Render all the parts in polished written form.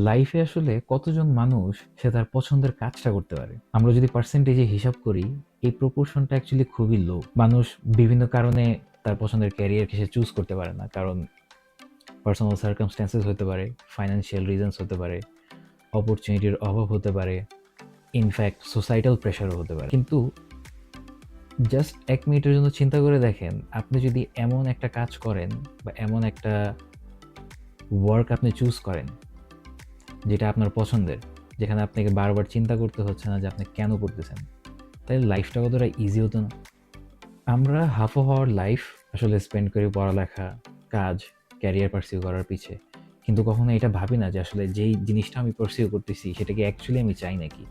লাইফে আসলে কতজন মানুষ সে তার পছন্দের কাজটা করতে পারে? আমরা যদি পার্সেন্টেজে হিসাব করি, এই প্রপোর্শনটা অ্যাকচুয়ালি খুবই লো। মানুষ বিভিন্ন কারণে তার পছন্দের ক্যারিয়ারকে সে চুজ করতে পারে না। কারণ পার্সোনাল সার্কামস্ট্যান্সেস হতে পারে, ফাইন্যান্সিয়াল রিজনস হতে পারে, অপরচুনিটির অভাব হতে পারে, ইনফ্যাক্ট সোসাইটাল প্রেশারও হতে পারে। কিন্তু জাস্ট ১ মিনিটের জন্য চিন্তা করে দেখেন, আপনি যদি এমন একটা কাজ করেন বা এমন একটা ওয়ার্ক আপনি চুজ করেন যেটা আপনার পছন্দের, যেখানে আপনাকে বারবার চিন্তা করতে হচ্ছে না যে আপনি কেন করতেছেন, তাহলে লাইফটা কতটা ইজি হতো না? আমরা হাফ অফ আওয়ার লাইফ আসলে স্পেন্ড করি পড়ালেখা, কাজ, ক্যারিয়ার পার্সিউ করার পিছে। কিন্তু কখনো এটা ভাবি না যে আসলে যেই জিনিসটা আমি পার্সিউ করতেছি সেটা কি অ্যাকচুয়ালি আমি চাই নাকি?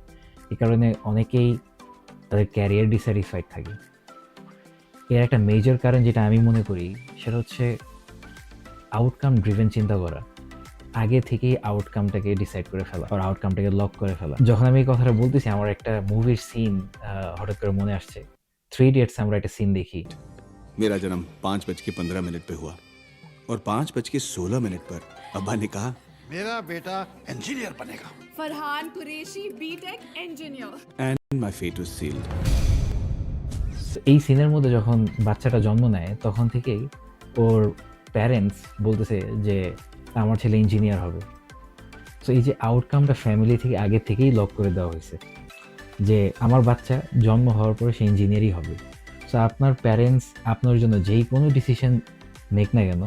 এই কারণে অনেকেই তাদের ক্যারিয়ার ডিস্যাটিসফাইড থাকে। এর একটা মেজর কারণ যেটা আমি মনে করি সেটা হচ্ছে আউটকাম ড্রিভেন চিন্তা করা। আগে থেকেই আউটকামটাকে ডিসাইড করে ফেলা আর আউটকামটাকে লক করে ফেলা। যখন আমি এই কথাটা বলতেছি আমার একটা মুভির সিন হঠাৎ করে মনে আসছে। 3 ইডিয়টস আমরা একটা সিন দেখি। मेरा जन्म 5:15 पे हुआ और 5:16 पर अब्बा ने कहा मेरा बेटा इंजीनियर बनेगा। Farhan Qureshi BTech engineer. And my fate was sealed. এই সিনের মধ্যে যখন বাচ্চাটা জন্ম নেয় তখন থেকেই ওর প্যারেন্টস বলতেছে যে আমার ছেলে ইঞ্জিনিয়ার হবে। সো এই যে আউটকামটা ফ্যামিলি থেকে আগে থেকেই লক করে দেওয়া হয়েছে যে আমার বাচ্চা জন্ম হওয়ার পরে সে ইঞ্জিনিয়ারই হবে। সো আপনার প্যারেন্টস আপনার জন্য যেই কোনো ডিসিশন নেক না কেন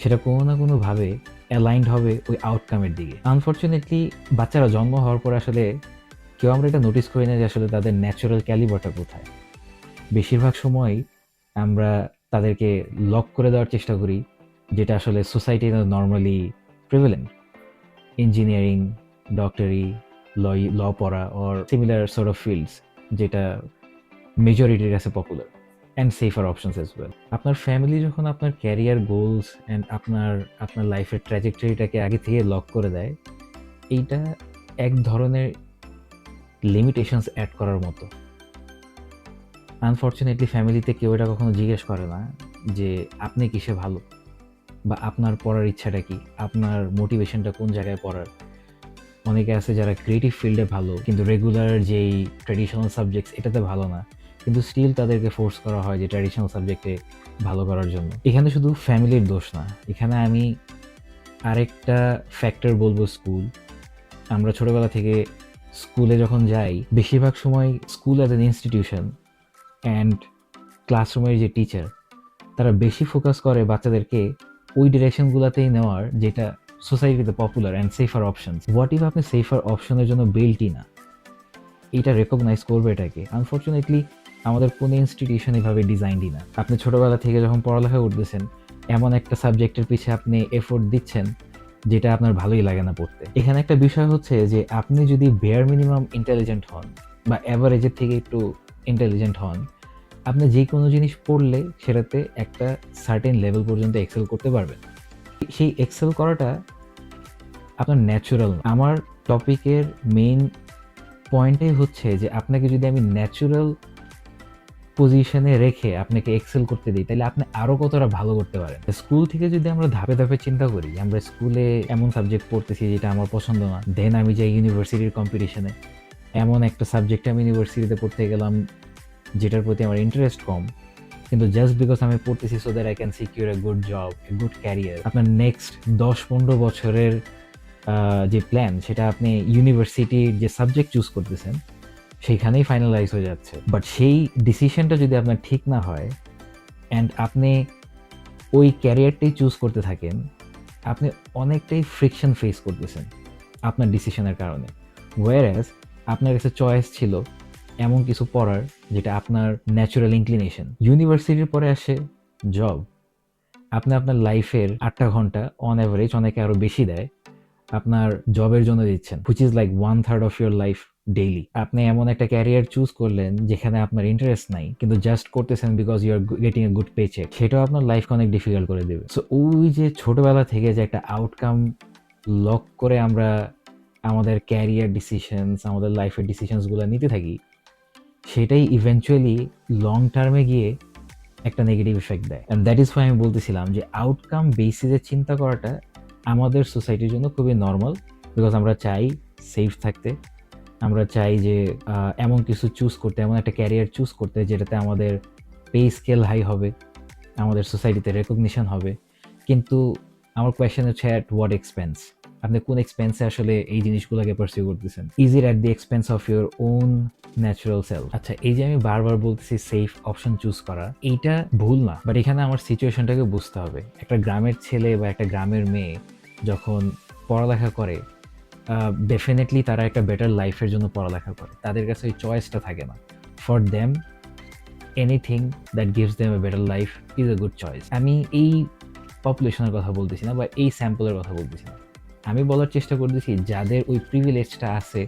সেটা কোনো না কোনোভাবে অ্যালাইন্ড হবে ওই আউটকামের দিকে। আনফর্চুনেটলি বাচ্চারা জন্ম হওয়ার পর আসলে কেউ আমরা এটা নোটিস করি না যে আসলে তাদের ন্যাচারাল ক্যালিবারটা কোথায়। বেশিরভাগ সময়ই আমরা তাদেরকে লক করে দেওয়ার চেষ্টা করি, যেটা আসলে সোসাইটিতে নর্মালি প্রিভেলেন্ট। ইঞ্জিনিয়ারিং, ডক্টরি, ল পড়া or similar sort of fields, যেটা মেজরিটির কাছে popular and safer options as well. আপনার ফ্যামিলি যখন আপনার ক্যারিয়ার গোলস অ্যান্ড আপনার লাইফের ট্র্যাজেক্টরিটাকে আগে থেকে লক করে দেয়, এইটা এক ধরনের লিমিটেশনস অ্যাড করার মতো। আনফর্চুনেটলি ফ্যামিলিতে কেউ এটা কখনো জিজ্ঞেস করে না যে আপনি কিসে ভালো বা আপনার পড়ার ইচ্ছাটা কি, আপনার মোটিভেশনটা কোন জায়গায় পড়ার। অনেকে আছে যারা ক্রিয়েটিভ ফিল্ডে ভালো কিন্তু রেগুলার যেই ট্র্যাডিশনাল সাবজেক্টস এটাতে ভালো না, কিন্তু স্টিল তাদেরকে ফোর্স করা হয় যে ট্র্যাডিশনাল সাবজেক্টে ভালো করার জন্য। এখানে শুধু ফ্যামিলির দোষ না, এখানে আমি আরেকটা ফ্যাক্টর বলবো স্কুল। আমরা ছোটবেলা থেকে স্কুলে যখন যাই, বেশিরভাগ সময় school as an institution and ক্লাসরুমের যে টিচার, তারা বেশি ফোকাস করে বাচ্চাদেরকে ওই ডিরেকশনগুলোতেই নেওয়ার যেটা সোসাইটিতে popular and safer options. What if আপনি সেফার অপশনের জন্য বেল্টই না, এটা রেকগনাইজ করবে এটাকে? আনফর্চুনেটলি আমাদের কোনো ইনস্টিটিউশন এভাবে ডিজাইনই না। আপনি ছোটোবেলা থেকে যখন পড়ালেখা করতেছেন, এমন একটা সাবজেক্টের পিছে আপনি এফোর্ট দিচ্ছেন যেটা আপনার ভালোই লাগে না পড়তে। এখানে একটা বিষয় হচ্ছে যে আপনি যদি বেয়ার মিনিমাম ইন্টেলিজেন্ট হন বা অ্যাভারেজের থেকে একটু ইন্টেলিজেন্ট হন, আপনি যে কোনো জিনিস পড়লে সেটাতে একটা সার্টেন লেভেল পর্যন্ত এক্সেল করতে পারবেন। সেই এক্সেল করাটা আপনার ন্যাচুরাল। আমার টপিকের মেইন পয়েন্টটাই হচ্ছে যে আপনাকে যদি আমি ন্যাচুরাল পজিশনে রেখে আপনাকে এক্সেল করতে দিই, তাহলে আপনি আরও কতটা ভালো করতে পারেন। স্কুল থেকে যদি আমরা ধাপে ধাপে চিন্তা করি, আমরা স্কুলে এমন সাবজেক্ট পড়তেছি যেটা আমার পছন্দ না, দেন আমি যাই ইউনিভার্সিটির কম্পিটিশনে, এমন একটা সাবজেক্টে আমি ইউনিভার্সিটিতে পড়তে গেলাম যেটার প্রতি আমার ইন্টারেস্ট কম, কিন্তু জাস্ট বিকজ আমি পড়তেছি so that I can secure a good job, a good career. আপনার নেক্সট ১০-১৫ বছরের যে প্ল্যান সেটা আপনি ইউনিভার্সিটির যে সাবজেক্ট চুজ করতেছেন সেইখানেই ফাইনালাইজ হয়ে যাচ্ছে। বাট সেই ডিসিশনটা যদি আপনার ঠিক না হয় অ্যান্ড আপনি ওই ক্যারিয়ারটাই চুজ করতে থাকেন, আপনি অনেকটাই ফ্রিকশন ফেস করতেছেন আপনার ডিসিশনের কারণে। ওয়ারএজ আপনার কাছে চয়েস ছিল এমন কিছু পড়ার যেটা আপনার ন্যাচারাল ইনক্লিনেশন। ইউনিভার্সিটির পরে আসে জব। আপনি আপনার লাইফের ৮টা ঘন্টা অন অ্যাভারেজ, অনেকে আরও বেশি দেয়, আপনার জবের জন্য দিচ্ছেন, which is like 1/3 of your life daily. আপনি এমন একটা ক্যারিয়ার চুজ করলেন যেখানে আপনার ইন্টারেস্ট নাই, কিন্তু জাস্ট করতেছেন because you are getting a good paycheck, সেটাও আপনার লাইফকে অনেক ডিফিকাল্ট করে দেবে। সো ওই যে ছোটবেলা থেকে যে একটা আউটকাম লক করে আমরা আমাদের ক্যারিয়ার ডিসিশনস, আমাদের লাইফের ডিসিশনসগুলো নিতে থাকি, সেটাই ইভেনচুয়ালি লং টার্মে গিয়ে একটা নেগেটিভ ইফেক্ট দেয়। অ্যান্ড দ্যাট ইজ ওয়াই আমি বলতেছিলাম যে আউটকাম বেসিসে চিন্তা করাটা আমাদের সোসাইটির জন্য খুবই নর্মাল বিকজ আমরা চাই সেফ থাকতে, আমরা চাই যে এমন কিছু চুজ করতে, এমন একটা ক্যারিয়ার চুজ করতে যেটাতে আমাদের পে স্কেল হাই হবে, আমাদের সোসাইটিতে রেকগনিশন হবে। কিন্তু আমার কোয়েশ্চেন হচ্ছে অ্যাট হোয়াট এক্সপেন্স? আপনি কোন এক্সপেন্সে আসলে এই জিনিসগুলোকে পারসিউ করতেছেন? Is it at the expense of your own natural self? আচ্ছা, এই যে আমি বারবার বলতেছি সেফ অপশন চুজ করা, এইটা ভুল না, বাট এখানে আমার সিচুয়েশনটাকে বুঝতে হবে। একটা গ্রামের ছেলে বা একটা গ্রামের মেয়ে যখন পড়ালেখা করে, ডেফিনেটলি তারা একটা বেটার লাইফের জন্য পড়ালেখা করে, তাদের কাছে ওই চয়েসটা থাকে না। For them anything that gives them a better life is a good choice. আমি এই পপুলেশনের কথা বলতেছি না বা এই স্যাম্পলের কথা বলতেছি না, আমি বলার চেষ্টা করতেছি যাদের ওই প্রিভিলেজটা আছে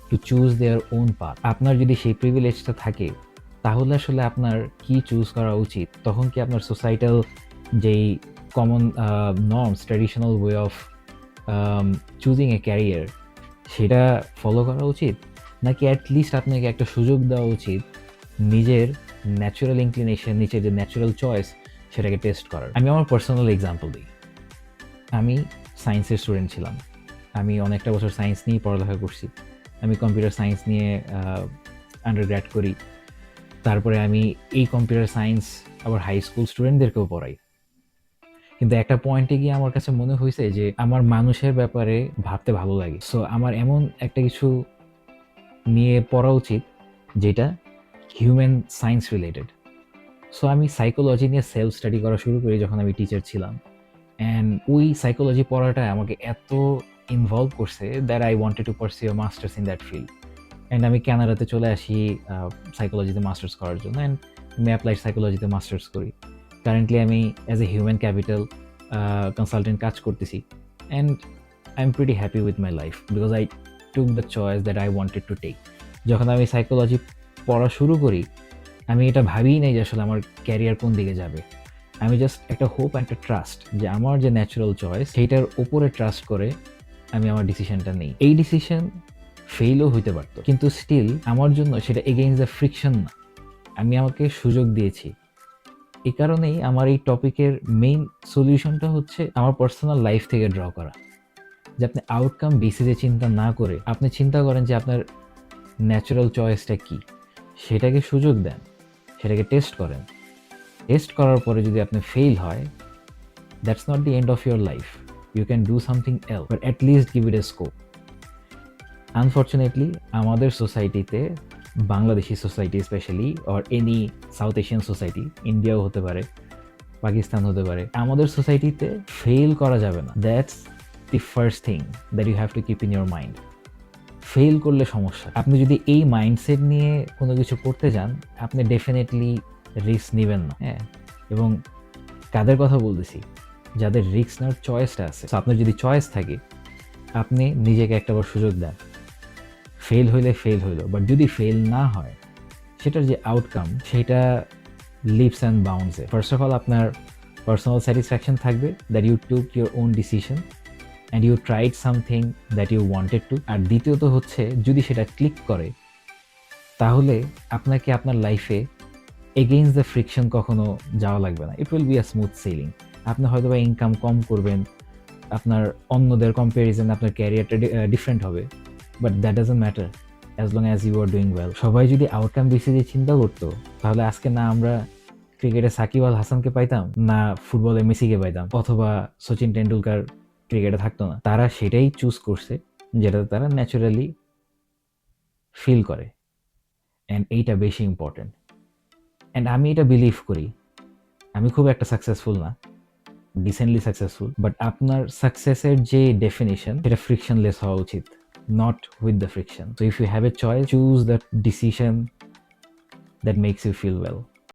to choose their own path. আপনার যদি সেই প্রিভিলেজটা থাকে তাহলে আসলে আপনার কি চুজ করা উচিত? তখন কি আপনার সোসাইটাল যেই common norms, traditional way of choosing a career, সেটা ফলো করা উচিত, নাকি অ্যাটলিস্ট আপনাকে একটা সুযোগ দেওয়া উচিত নিজের ন্যাচারাল ইনক্লিনেশন, নিজের যে ন্যাচারাল চয়েস সেটাকে টেস্ট করার? আমি আমার পার্সোনাল এক্সাম্পল দিই। আমি সায়েন্সের স্টুডেন্ট ছিলাম, আমি অনেকটা বছর সায়েন্স নিয়েই পড়ালেখা করছি। আমি কম্পিউটার সায়েন্স নিয়ে আন্ডারগ্র্যাড করি, তারপরে আমি এই কম্পিউটার সায়েন্স আবার হাই স্কুল স্টুডেন্টদেরকেও পড়াই। কিন্তু একটা পয়েন্টে গিয়ে আমার কাছে মনে হয়েছে যে আমার মানুষের ব্যাপারে ভাবতে ভালো লাগে, সো আমার এমন একটা কিছু নিয়ে পড়া উচিত যেটা হিউম্যান সায়েন্স রিলেটেড। সো আমি সাইকোলজি নিয়ে সেলফ স্টাডি করা শুরু করি যখন আমি টিচার ছিলাম। অ্যান্ড ওই সাইকোলজি পড়াটা আমাকে এত ইনভলভ করছে that I wanted to pursue a masters in that field. And আমি কানাডাতে চলে আসি সাইকোলজিতে মাস্টার্স করার জন্য, অ্যান্ড আমি অ্যাপ্লাইড সাইকোলজিতে মাস্টার্স করি। কারেন্টলি আমি as a human capital consultant কাজ করতেছি, and I am pretty happy with my life because I took the choice that I wanted to take. যখন আমি সাইকোলজি পড়া শুরু করি, আমি এটা ভাবিই নাই যে আসলে আমার ক্যারিয়ার কোন দিকে যাবে। আমি জাস্ট একটা হোপ, একটা ট্রাস্ট যে আমার যে ন্যাচারাল চয়েস সেইটার উপরে ট্রাস্ট করে আমি আমার ডিসিশনটা নিই। এই ডিসিশন ফেইলও হইতে পারতো, কিন্তু স্টিল আমার জন্য সেটা এগেইনস্ট দ্য ফ্রিকশন না, আমি আমাকে সুযোগ দিয়েছি। এই কারণেই আমার এই টপিকের মেইন সলিউশনটা হচ্ছে আমার পার্সোনাল লাইফ থেকে ড্র করা, যে আপনি আউটকাম বেসিসে চিন্তা না করে আপনি চিন্তা করেন যে আপনার ন্যাচারাল চয়েসটা কী, সেটাকে সুযোগ দেন, সেটাকে টেস্ট করেন। টেস্ট করার পরে যদি আপনি ফেইল হয়, that's not the end of your life, you can do something else, but at least give it a scope. Unfortunately আমাদের সোসাইটিতে, Bangladeshi society specially, or any South Asian society, ইন্ডিয়াও হতে পারে, পাকিস্তান হতে পারে, আমাদের সোসাইটিতে ফেল করা যাবে না। That's the first thing that you have to keep in your mind. Fail করলে সমস্যা। আপনি যদি এই মাইন্ডসেট নিয়ে কোনো কিছু করতে যান, আপনি ডেফিনেটলি রিস্ক নেবেন না। হ্যাঁ, এবং কাদের কথা বলতেছি? যাদের রিস্ক নেওয়ার চয়েসটা আছে। আপনার যদি চয়েস থাকে, আপনি নিজেকে একটাবার সুযোগ দেন। ফেল হইলে ফেল হইলো, বাট যদি ফেল না হয়, সেটার যে আউটকাম সেটা লিপস অ্যান্ড বাউন্ডসে। ফার্স্ট অফ অল আপনার পার্সোনাল স্যাটিসফ্যাকশন থাকবে that you took your own decision and you tried something that you wanted to. আর দ্বিতীয়ত হচ্ছে, যদি সেটা ক্লিক করে তাহলে আপনাকে আপনার লাইফে এগেইনস্ট দ্য ফ্রিকশন কখনো যাওয়া লাগবে না। It will be a smooth selling. আপনি হয়তো বা ইনকাম কম করবেন, আপনার অন্যদের কম্প্যারিজন আপনার ক্যারিয়ারটা ডিফারেন্ট হবে, but that doesn't matter as long as you are doing well. সবাই যদি আউটকাম বেসিসে চিন্তা করতো, তাহলে আজকে না আমরা ক্রিকেটে সাকিব আল হাসানকে পাইতাম, না ফুটবলে মেসিকে পাইতাম, অথবা সচিন টেন্ডুলকার ক্রিকেটে থাকতো না। তারা সেটাই চুজ করছে যেটাতে তারা ন্যাচারালি ফিল করে, অ্যান্ড এইটা বেশি ইম্পর্টেন্ট। অ্যান্ড আমি এটা বিলিভ করি, আমি খুব একটা সাকসেসফুল না, ডিসেন্টলি সাকসেসফুল, বাট আপনার সাকসেসের যে ডেফিনেশন সেটা ফ্রিকশনলেস হওয়া উচিত, not with the friction. So if you have a choice, choose the decision that makes you feel well.